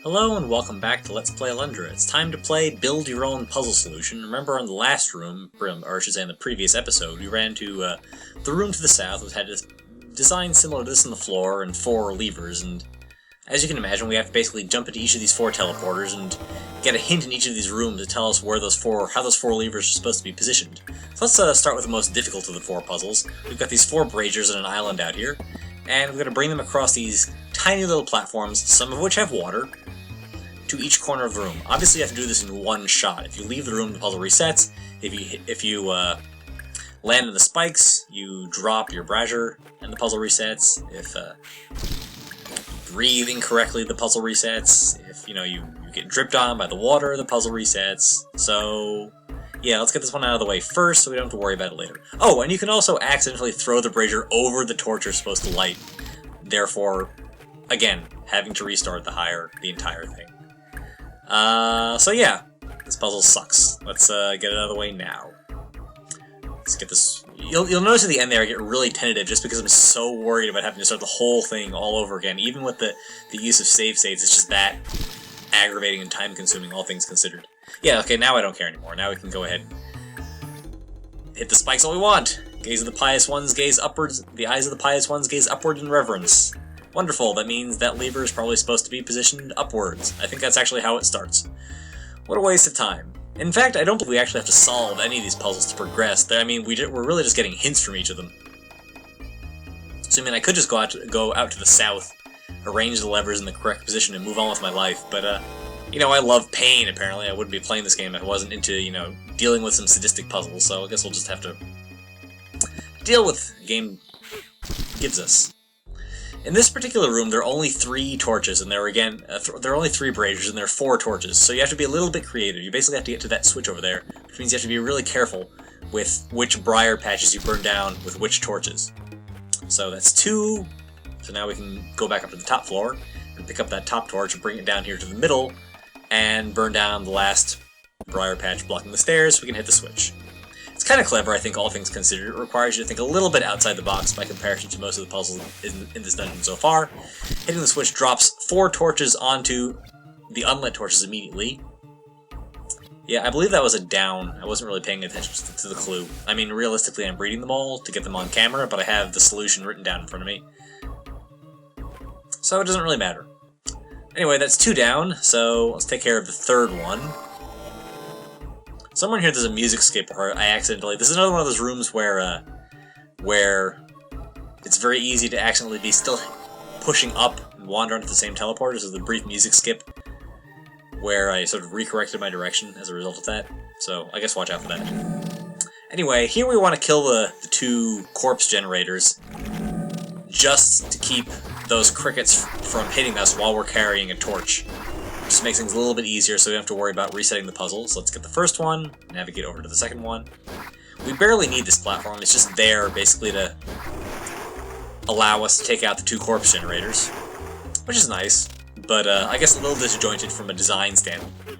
Hello and welcome back to Let's Play Alundra. It's time to play Build Your Own Puzzle Solution. Remember in the last room, or I should say in the previous episode, we ran to the room to the south, which had a design similar to this on the floor and 4 levers, and as you can imagine we have to basically jump into each of these 4 teleporters and get a hint in each of these rooms to tell us how those 4 levers are supposed to be positioned. So let's start with the most difficult of the 4 puzzles. We've got these 4 braziers and an island out here, and we're going to bring them across these tiny little platforms, some of which have water, to each corner of the room. Obviously you have to do this in one shot. If you leave the room, the puzzle resets. If you land in the spikes, you drop your brazier and the puzzle resets. If you breathe incorrectly, the puzzle resets. If you get dripped on by the water, the puzzle resets. So yeah, let's get this one out of the way first so we don't have to worry about it later. Oh, and you can also accidentally throw the brazier over the torch you're supposed to light. Therefore, again, having to restart the entire thing. So yeah, this puzzle sucks. Let's get it out of the way now. Let's get this. You'll notice at the end there I get really tentative just because I'm so worried about having to start the whole thing all over again. Even with the use of save states, it's just that aggravating and time-consuming, all things considered. Yeah, okay, now I don't care anymore. Now we can go ahead and hit the spikes all we want. Gaze of the pious ones, gaze upwards. The eyes of the pious ones gaze upward in reverence. Wonderful, that means that lever is probably supposed to be positioned upwards. I think that's actually how it starts. What a waste of time. In fact, I don't believe we actually have to solve any of these puzzles to progress. I mean, we're really just getting hints from each of them. So I mean, I could just go out to the south, arrange the levers in the correct position, and move on with my life, but, I love pain, apparently. I wouldn't be playing this game if I wasn't into, dealing with some sadistic puzzles, so I guess we'll just have to deal with what the game gives us. In this particular room, there are only 3 torches, and there are only 3 braziers, and there are 4 torches, so you have to be a little bit creative. You basically have to get to that switch over there, which means you have to be really careful with which briar patches you burn down with which torches. So that's 2, so now we can go back up to the top floor, and pick up that top torch and bring it down here to the middle, and burn down the last briar patch blocking the stairs so we can hit the switch. It's kind of clever, I think, all things considered. It requires you to think a little bit outside the box by comparison to most of the puzzles in this dungeon so far. Hitting the switch drops 4 torches onto the unlit torches immediately. Yeah, I believe that was a down. I wasn't really paying attention to the clue. I mean, realistically, I'm reading them all to get them on camera, but I have the solution written down in front of me. So it doesn't really matter. Anyway, that's 2 down, so let's take care of the 3rd one. Somewhere here there's a music skip where I accidentally... This is another one of those rooms where it's very easy to accidentally be still pushing up and wander onto the same teleport. This is the brief music skip where I sort of recorrected my direction as a result of that. So I guess watch out for that. Anyway, here we want to kill the 2 corpse generators just to keep those crickets from hitting us while we're carrying a torch. Just makes things a little bit easier so we don't have to worry about resetting the puzzle. So let's get the first one, navigate over to the second one. We barely need this platform, it's just there basically to allow us to take out the 2 corpse generators, which is nice, but I guess a little disjointed from a design standpoint.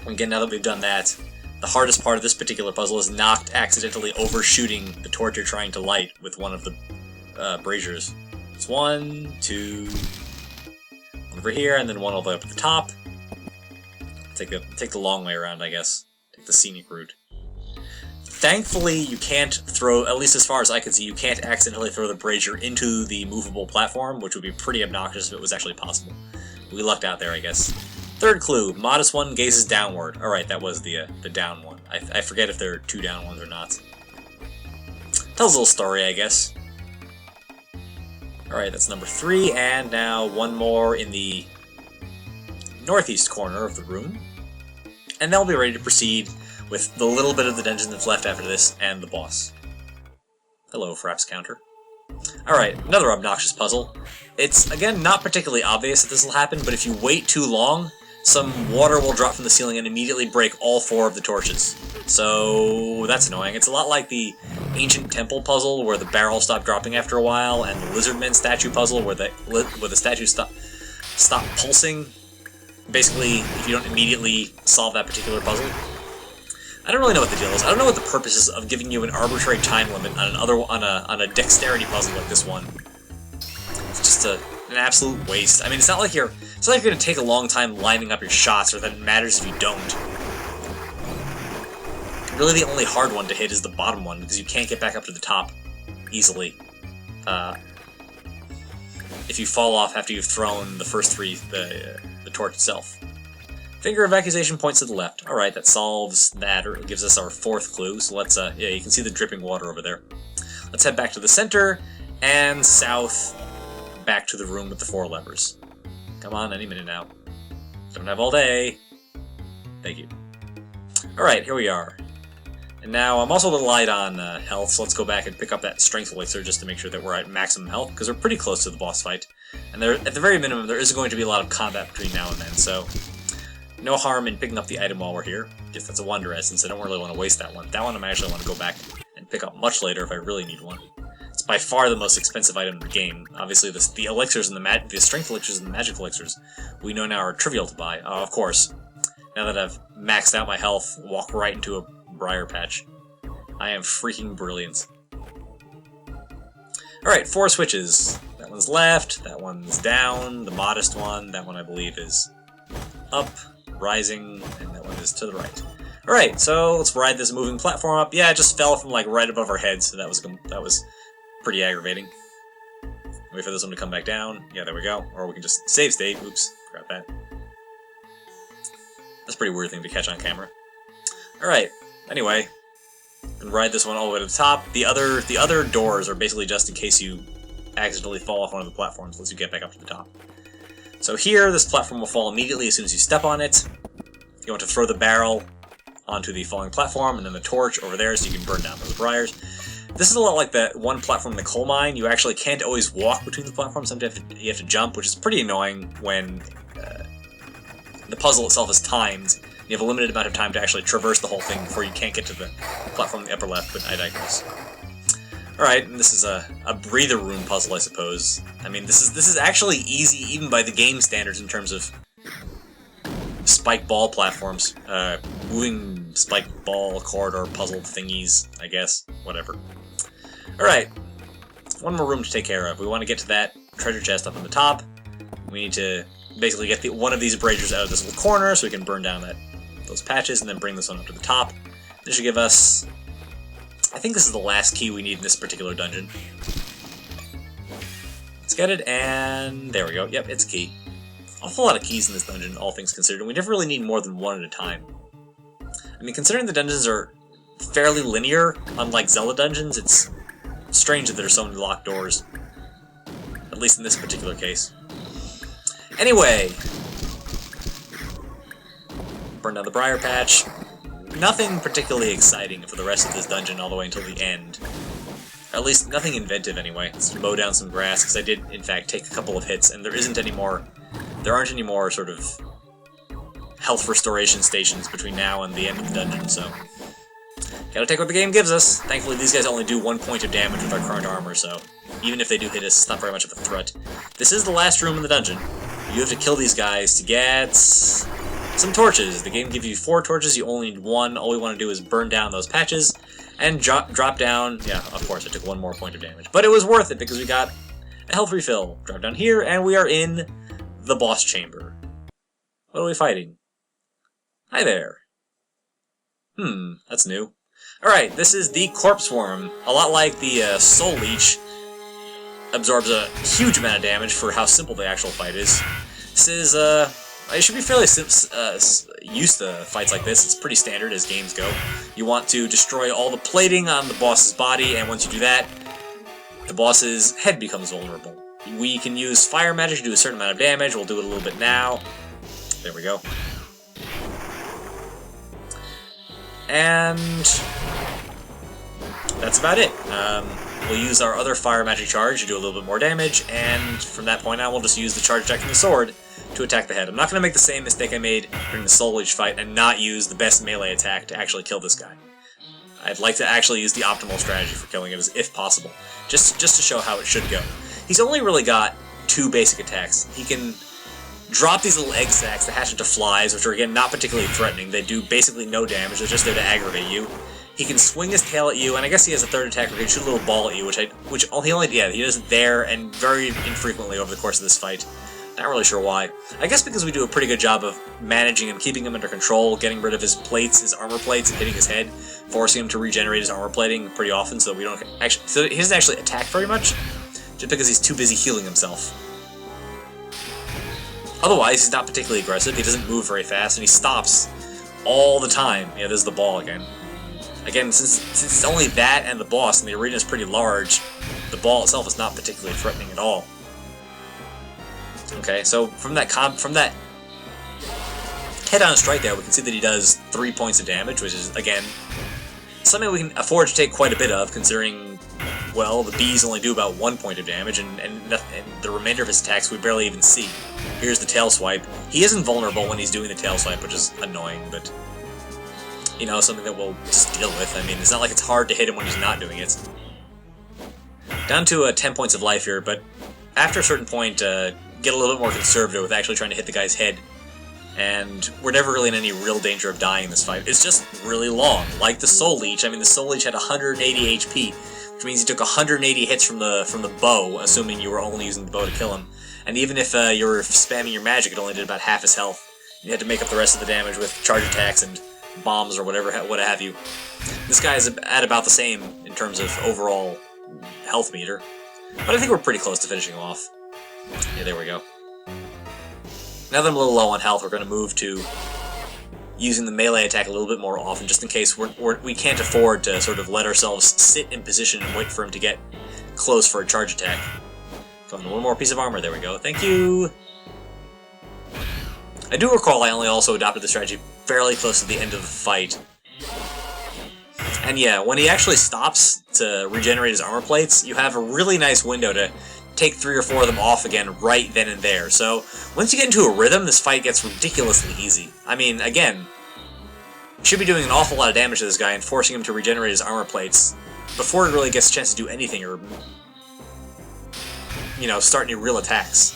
Again, now that we've done that, the hardest part of this particular puzzle is not accidentally overshooting the torch you're trying to light with one of the braziers. It's 1, 2... over here, and then 1 all the way up at the top. Take the long way around, I guess. Take the scenic route. Thankfully, you can't throw, at least as far as I can see, you can't accidentally throw the brazier into the movable platform, which would be pretty obnoxious if it was actually possible. We lucked out there, I guess. 3rd clue, modest one gazes downward. Alright, that was the down one. I forget if there are 2 down ones or not. Tells a little story, I guess. Alright, that's number 3, and now 1 more in the northeast corner of the room. And then we'll be ready to proceed with the little bit of the dungeon that's left after this, and the boss. Hello, Fraps Counter. Alright, another obnoxious puzzle. It's, again, not particularly obvious that this will happen, but if you wait too long, some water will drop from the ceiling and immediately break all 4 of the torches. So that's annoying. It's a lot like the ancient temple puzzle where the barrel stopped dropping after a while, and the Lizardman statue puzzle where the statue stop pulsing. Basically, if you don't immediately solve that particular puzzle. I don't really know what the deal is. I don't know what the purpose is of giving you an arbitrary time limit on a dexterity puzzle like this one. It's just to an absolute waste. I mean, it's not like you're gonna take a long time lining up your shots, or that it matters if you don't. Really, the only hard one to hit is the bottom one, because you can't get back up to the top easily. If you fall off after you've thrown the first three, the torch itself. Finger of accusation points to the left. Alright, that solves that, or it gives us our fourth clue, so let's, yeah, you can see the dripping water over there. Let's head back to the center, and south, back to the room with the 4 levers. Come on, any minute now. Don't have all day. Thank you. Alright, here we are. And now I'm also a little light on health, so let's go back and pick up that strength elixir just to make sure that we're at maximum health, because we're pretty close to the boss fight. And there, at the very minimum, there is going to be a lot of combat between now and then, so no harm in picking up the item while we're here. Just that's a Wonder Essence, I don't really want to waste that one. That one I actually want to go back and pick up much later if I really need one. It's by far the most expensive item in the game. Obviously, the elixirs and the strength elixirs and the magic elixirs we know now are trivial to buy. Of course, now that I've maxed out my health, walk right into a briar patch. I am freaking brilliant. Alright, 4 switches. That one's left, that one's down, the modest one, that one I believe is up, rising, and that one is to the right. Alright, so let's ride this moving platform up. Yeah, it just fell from like right above our heads, so that was pretty aggravating. Wait for this one to come back down. Yeah, there we go. Or we can just save state. Oops, forgot that. That's a pretty weird thing to catch on camera. Alright, anyway, and ride this one all the way to the top. The other doors are basically just in case you accidentally fall off one of the platforms, lets you get back up to the top. So here, this platform will fall immediately as soon as you step on it. You want to throw the barrel onto the falling platform, and then the torch over there so you can burn down those briars. This is a lot like that one platform in the coal mine. You actually can't always walk between the platforms. Sometimes you have to jump, which is pretty annoying when the puzzle itself is timed. You have a limited amount of time to actually traverse the whole thing before you can't get to the platform in the upper left, but I digress. Alright, and this is a breather room puzzle, I suppose. I mean, this is actually easy even by the game standards in terms of spike ball platforms. Moving spike ball corridor puzzle thingies, I guess. Whatever. Alright, one more room to take care of. We want to get to that treasure chest up on the top. We need to basically get one of these braziers out of this little corner so we can burn down those patches and then bring this one up to the top. This should give us... I think this is the last key we need in this particular dungeon. Let's get it, and there we go. Yep, it's a key. Awful lot of keys in this dungeon, all things considered, and we never really need more than one at a time. I mean, considering the dungeons are fairly linear, unlike Zelda dungeons, it's strange that there are so many locked doors. At least in this particular case. Anyway, burn down the briar patch. Nothing particularly exciting for the rest of this dungeon all the way until the end. Or at least nothing inventive anyway. Let's mow down some grass, because I did in fact take a couple of hits, and there aren't any more sort of health restoration stations between now and the end of the dungeon, so gotta take what the game gives us. Thankfully these guys only do 1 point of damage with our current armor, so even if they do hit us, it's not very much of a threat. This is the last room in the dungeon. You have to kill these guys to get some torches. The game gives you 4 torches, you only need 1. All we want to do is burn down those patches and drop down. Yeah, of course, I took 1 more point of damage. But it was worth it because we got a health refill. Drop down here, and we are in the boss chamber. What are we fighting? Hi there. That's new. Alright, this is the Corpse Worm. A lot like the Soul Leech. Absorbs a huge amount of damage for how simple the actual fight is. This is, it should be fairly used to fights like this. It's pretty standard as games go. You want to destroy all the plating on the boss's body, and once you do that, the boss's head becomes vulnerable. We can use fire magic to do a certain amount of damage. We'll do it a little bit now. There we go. And that's about it. We'll use our other fire magic charge to do a little bit more damage, and from that point on, we'll just use the charge attack from the sword to attack the head. I'm not going to make the same mistake I made during the Soul Leech fight and not use the best melee attack to actually kill this guy. I'd like to actually use the optimal strategy for killing it, if possible, just to show how it should go. He's only really got 2 basic attacks. He can drop these little egg sacs that hatch into flies, which are, again, not particularly threatening. They do basically no damage. They're just there to aggravate you. he can swing his tail at you, and I guess he has a third attack where he can shoot a little ball at you, he does it there and very infrequently over the course of this fight. Not really sure why. I guess because we do a pretty good job of managing him, keeping him under control, getting rid of his plates, his armor plates, and hitting his head, forcing him to regenerate his armor plating pretty often, so we don't actually. So he doesn't actually attack very much, just because he's too busy healing himself. Otherwise, he's not particularly aggressive. He doesn't move very fast, and he stops all the time. Yeah, there's the ball again. Again, since it's only that and the boss, and the arena is pretty large, the ball itself is not particularly threatening at all. Okay, so from that head-on strike there, we can see that he does 3 points of damage, which is, again, something we can afford to take quite a bit of, considering, well, the bees only do about 1 point of damage, and the remainder of his attacks we barely even see. Here's the tail swipe. He is invulnerable when he's doing the tail swipe, which is annoying, but, you know, something that we'll just deal with. I mean, it's not like it's hard to hit him when he's not doing it. Down to 10 points of life here, but after a certain point, get a little bit more conservative with actually trying to hit the guy's head, and we're never really in any real danger of dying in this fight. It's just really long, like the Soul Leech. I mean, the Soul Leech had 180 HP, which means he took 180 hits from the bow, assuming you were only using the bow to kill him. And even if you were spamming your magic, it only did about half his health. You had to make up the rest of the damage with charge attacks and bombs or whatever, what have you. This guy is at about the same in terms of overall health meter, but I think we're pretty close to finishing him off. Yeah, there we go. Now that I'm a little low on health, we're going to move to using the melee attack a little bit more often, just in case we can't afford to sort of let ourselves sit in position and wait for him to get close for a charge attack. Come on, one more piece of armor, there we go. Thank you! I do recall I only also adopted the strategy fairly close to the end of the fight. And yeah, when he actually stops to regenerate his armor plates, you have a really nice window to take 3 or 4 of them off again right then and there. So once you get into a rhythm, this fight gets ridiculously easy. I mean, again, you should be doing an awful lot of damage to this guy and forcing him to regenerate his armor plates before he really gets a chance to do anything or, you know, start any real attacks.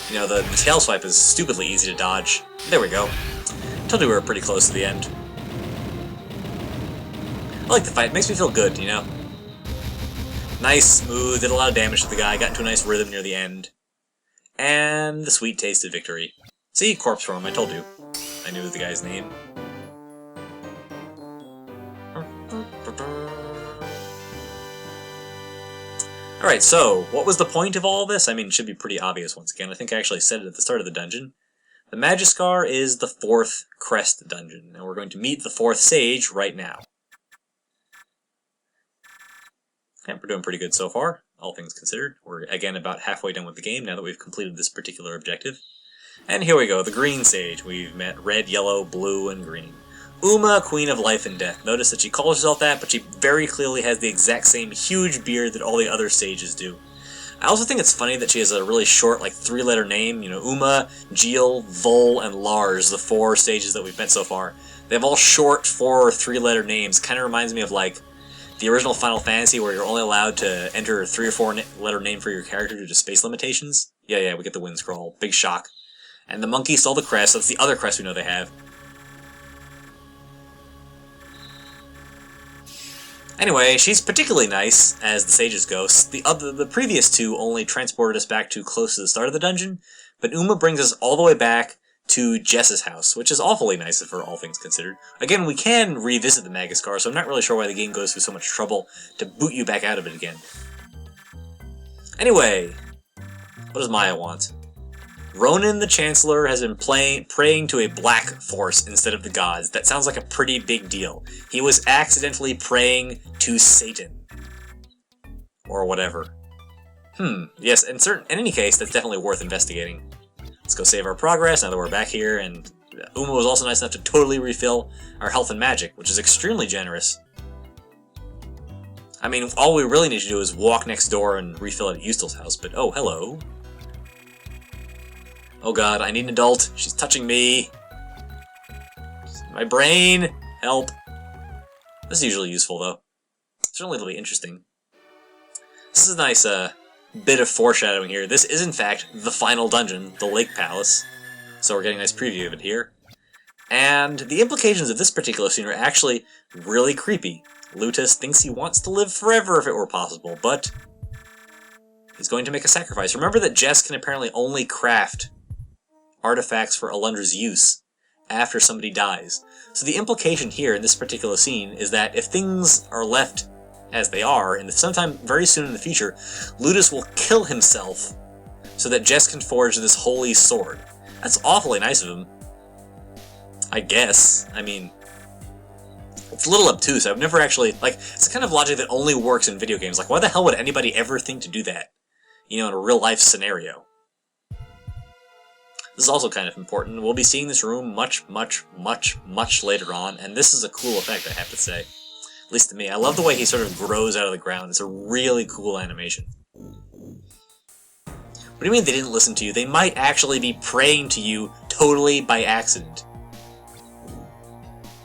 You know, the tail swipe is stupidly easy to dodge. There we go. Told you we were pretty close to the end. I like the fight. It makes me feel good, you know? Nice, smooth, did a lot of damage to the guy, got into a nice rhythm near the end. And the sweet taste of victory. See? Corpse form, I told you. I knew the guy's name. Alright, so, what was the point of all this? I mean, it should be pretty obvious once again. I think I actually said it at the start of the dungeon. The Magiskar is the 4th Crest dungeon, and we're going to meet the 4th Sage right now. Yeah, we're doing pretty good so far, all things considered. We're, again, about halfway done with the game now that we've completed this particular objective. And here we go, the Green Sage. We've met red, yellow, blue, and green. Uma, Queen of Life and Death. Notice that she calls herself that, but she very clearly has the exact same huge beard that all the other sages do. I also think it's funny that she has a really short, like, 3-letter name. You know, Uma, Gil, Vol, and Lars, the 4 sages that we've met so far. They have all short 4 or 3-letter names. Kind of reminds me of, like, the original Final Fantasy, where you're only allowed to enter a 3 or 4-letter name for your character due to space limitations. Yeah, we get the Wind Scroll. Big shock. And the monkey stole the crest. That's the other crest we know they have. Anyway, she's particularly nice, as the sages go. The previous 2 only transported us back to close to the start of the dungeon, but Uma brings us all the way back to Jess's house, which is awfully nice for all things considered. Again, we can revisit the Magiskar, so I'm not really sure why the game goes through so much trouble to boot you back out of it again. Anyway, what does Maya want? Ronan the Chancellor has been praying to a black force instead of the gods. That sounds like a pretty big deal. He was accidentally praying to Satan. Or whatever. Yes, in any case, that's definitely worth investigating. Let's go save our progress now that we're back here, and Uma was also nice enough to totally refill our health and magic, which is extremely generous. I mean, all we really need to do is walk next door and refill at Eustel's house, but oh, hello. Oh god, I need an adult. She's touching me. My brain! Help. This is usually useful, though. Certainly it'll be interesting. This is a nice, bit of foreshadowing here. This is, in fact, the final dungeon, the Lake Palace. So we're getting a nice preview of it here. And the implications of this particular scene are actually really creepy. Lutas thinks he wants to live forever if it were possible, but he's going to make a sacrifice. Remember that Jess can apparently only craft artifacts for Alundra's use after somebody dies. So the implication here in this particular scene is that if things are left as they are, and sometime very soon in the future, Lutas will kill himself so that Jess can forge this holy sword. That's awfully nice of him, I guess. I mean, it's a little obtuse. I've never actually, like, it's the kind of logic that only works in video games. Like, why the hell would anybody ever think to do that? You know, in a real-life scenario. This is also kind of important. We'll be seeing this room much, much, much, much later on, and this is a cool effect, I have to say. At least to me. I love the way he sort of grows out of the ground. It's a really cool animation. What do you mean they didn't listen to you? They might actually be praying to you totally by accident.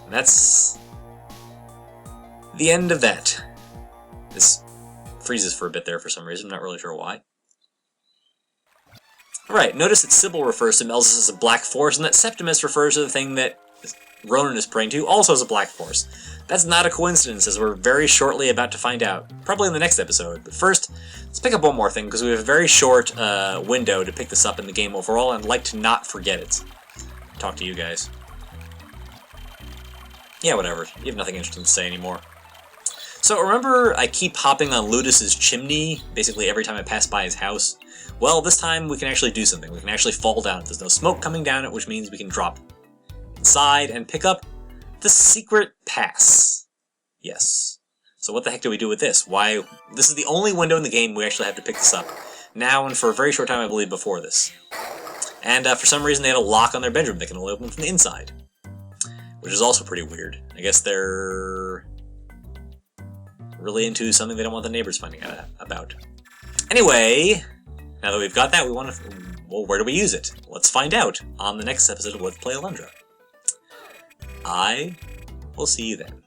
And that's the end of that. This freezes for a bit there for some reason. I'm not really sure why. Alright, notice that Sybil refers to Melzus as a black force, and that Septimus refers to the thing that Ronan is praying to also as a black force. That's not a coincidence, as we're very shortly about to find out. Probably in the next episode. But first, let's pick up one more thing, because we have a very short window to pick this up in the game overall, and I'd like to not forget it. Talk to you guys. Yeah, whatever. You have nothing interesting to say anymore. So remember, I keep hopping on Lutas' chimney, basically every time I pass by his house? Well, this time we can actually do something. We can actually fall down. There's no smoke coming down it, which means we can drop inside and pick up the secret pass. Yes. So what the heck do we do with this? Why? This is the only window in the game we actually have to pick this up. Now and for a very short time, I believe, before this. And for some reason, they had a lock on their bedroom. They can only open from the inside. Which is also pretty weird. I guess they're really into something they don't want the neighbors finding out about. Anyway, now that we've got that, we want to... Well, where do we use it? Let's find out on the next episode of Let's Play Alundra. I will see you then.